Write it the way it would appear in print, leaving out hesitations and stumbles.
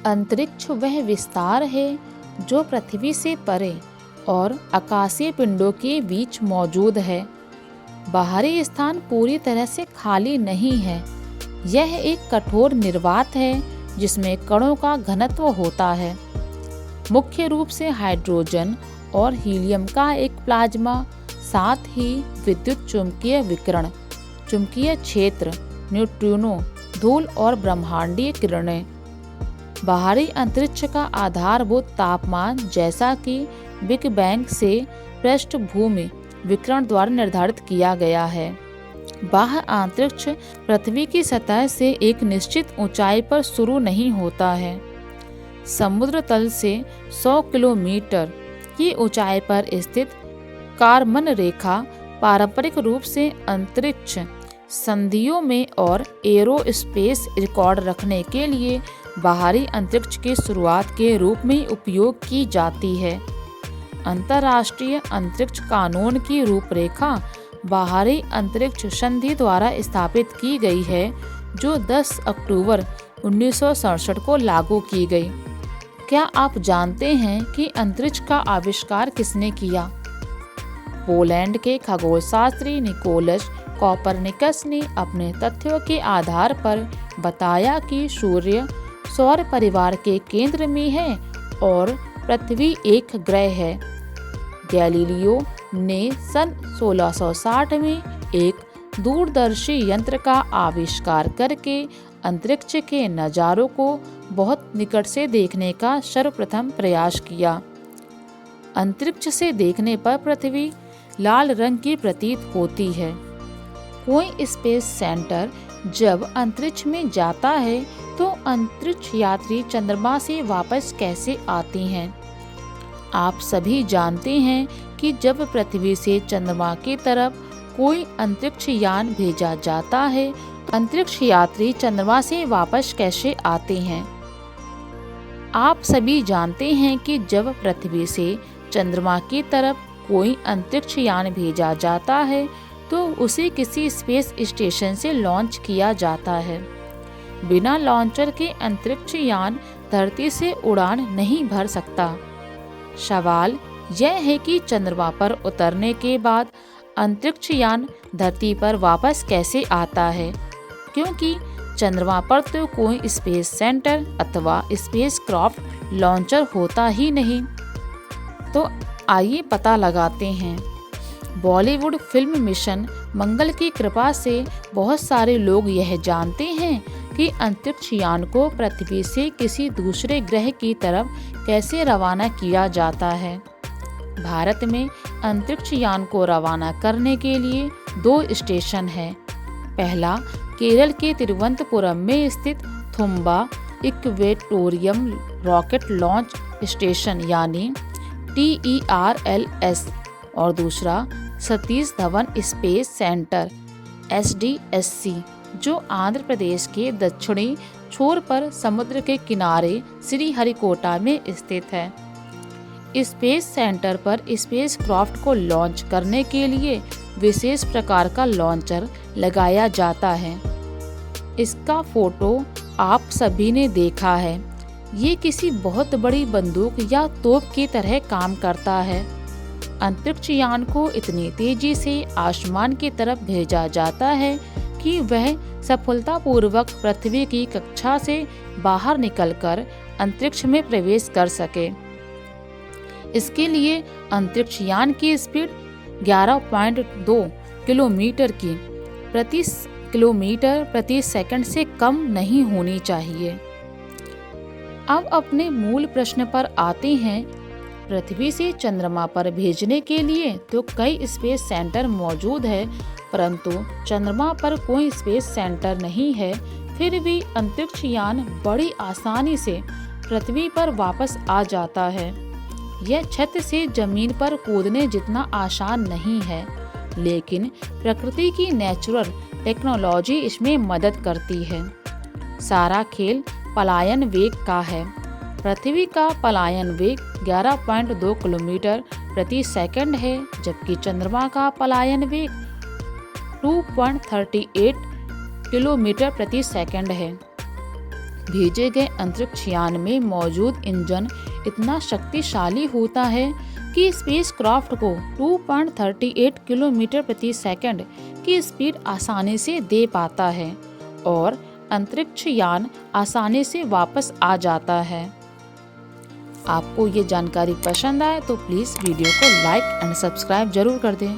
अंतरिक्ष वह विस्तार है जो पृथ्वी से परे और आकाशीय पिंडों के बीच मौजूद है। बाहरी स्थान पूरी तरह से खाली नहीं है। यह एक कठोर निर्वात है जिसमें कणों का घनत्व होता है, मुख्य रूप से हाइड्रोजन और हीलियम का एक प्लाज्मा, साथ ही विद्युत चुंबकीय विकिरण, चुंबकीय क्षेत्र, न्यूट्रिनो, धूल और ब्रह्मांडीय किरणें। बाहरी अंतरिक्ष का आधारभूत तापमान, जैसा कि बिग बैंग से पृष्ठभूमि विकिरण द्वारा निर्धारित किया गया है। बाह्य अंतरिक्ष पृथ्वी की सतह से एक निश्चित ऊंचाई पर शुरू नहीं होता है। समुद्र तल से 100 किलोमीटर की ऊंचाई पर स्थित कारमन रेखा पारंपरिक रूप से अंतरिक्ष संधियों में और एरोस्पेस रिकॉर्ड रखने के लिए बाहरी अंतरिक्ष की शुरुआत के रूप में उपयोग की जाती है। अंतर्राष्ट्रीय अंतरिक्ष कानून की रूपरेखा बाहरी अंतरिक्ष संधि द्वारा स्थापित की गई है, जो 10 अक्टूबर 1967 को लागू की गई। क्या आप जानते हैं कि अंतरिक्ष का आविष्कार किसने किया? पोलैंड के खगोलशास्त्री निकोलस कोपरनिकस ने अपने तथ्यों के आधार पर बताया कि सूर्य सौर परिवार के केंद्र में है और पृथ्वी एक ग्रह है। गैलीलियो ने सन 1660 में एक दूरदर्शी यंत्र का आविष्कार करके अंतरिक्ष के नज़ारों को बहुत निकट से देखने का सर्वप्रथम प्रयास किया। अंतरिक्ष से देखने पर पृथ्वी लाल रंग की प्रतीत होती है। कोई स्पेस सेंटर जब अंतरिक्ष में जाता है तो अंतरिक्ष यात्री चंद्रमा से वापस कैसे आते हैं? आप सभी जानते हैं कि जब पृथ्वी से चंद्रमा की तरफ कोई अंतरिक्ष यान भेजा जाता है, अंतरिक्ष यात्री चंद्रमा से वापस कैसे आते हैं? आप सभी जानते हैं कि जब पृथ्वी से चंद्रमा की तरफ कोई अंतरिक्ष यान भेजा जाता है तो उसे किसी स्पेस स्टेशन से लॉन्च किया जाता है। बिना लॉन्चर के अंतरिक्ष यान धरती से उड़ान नहीं भर सकता। सवाल यह है कि चंद्रमा पर उतरने के बाद अंतरिक्ष यान धरती पर वापस कैसे आता है, क्योंकि चंद्रमा पर तो कोई स्पेस सेंटर अथवा स्पेस क्राफ्ट लॉन्चर होता ही नहीं। तो आइए पता लगाते हैं। बॉलीवुड फिल्म मिशन मंगल की कृपा से बहुत सारे लोग यह जानते हैं कि अंतरिक्ष यान को पृथ्वी से किसी दूसरे ग्रह की तरफ कैसे रवाना किया जाता है। भारत में अंतरिक्ष यान को रवाना करने के लिए 2 स्टेशन हैं। पहला केरल के तिरुवनंतपुरम में स्थित थुम्बा इक्वेटोरियम रॉकेट लॉन्च स्टेशन यानी TERLS और दूसरा Satish Dhawan space centre SDSC, जो आंध्र प्रदेश के दक्षिणी छोर पर समुद्र के किनारे श्रीहरिकोटा में स्थित है। स्पेस सेंटर पर स्पेस क्राफ्ट को लॉन्च करने के लिए विशेष प्रकार का लॉन्चर लगाया जाता है। इसका फोटो आप सभी ने देखा है। ये किसी बहुत बड़ी बंदूक या तोप की तरह काम करता है। अंतरिक्ष यान को इतनी तेजी से आसमान की तरफ भेजा जाता है कि वह सफलतापूर्वक पृथ्वी की कक्षा से बाहर निकलकर अंतरिक्ष में प्रवेश कर सके। इसके लिए अंतरिक्ष यान की स्पीड 11.2 किलोमीटर प्रति सेकंड से कम नहीं होनी चाहिए। अब अपने मूल प्रश्न पर आते हैं। पृथ्वी से चंद्रमा पर भेजने के लिए तो कई स्पेस सेंटर मौजूद है, परंतु चंद्रमा पर कोई स्पेस सेंटर नहीं है। फिर भी अंतरिक्ष यान बड़ी आसानी से पृथ्वी पर वापस आ जाता है। यह छत से जमीन पर कूदने जितना आसान नहीं है, लेकिन प्रकृति की नेचुरल टेक्नोलॉजी इसमें मदद करती है। सारा खेल पलायन वेग का है। पृथ्वी का पलायन वेग 11.2 किलोमीटर प्रति सेकंड है, जबकि चंद्रमा का पलायन वेग 2.38 किलोमीटर प्रति सेकंड है। भेजे गए अंतरिक्ष यान में मौजूद इंजन इतना शक्तिशाली होता है कि स्पेसक्राफ्ट को 2.38 किलोमीटर प्रति सेकंड की स्पीड आसानी से दे पाता है और अंतरिक्ष यान आसानी से वापस आ जाता है। आपको ये जानकारी पसंद आए तो प्लीज़ वीडियो को लाइक एंड सब्सक्राइब जरूर कर दें।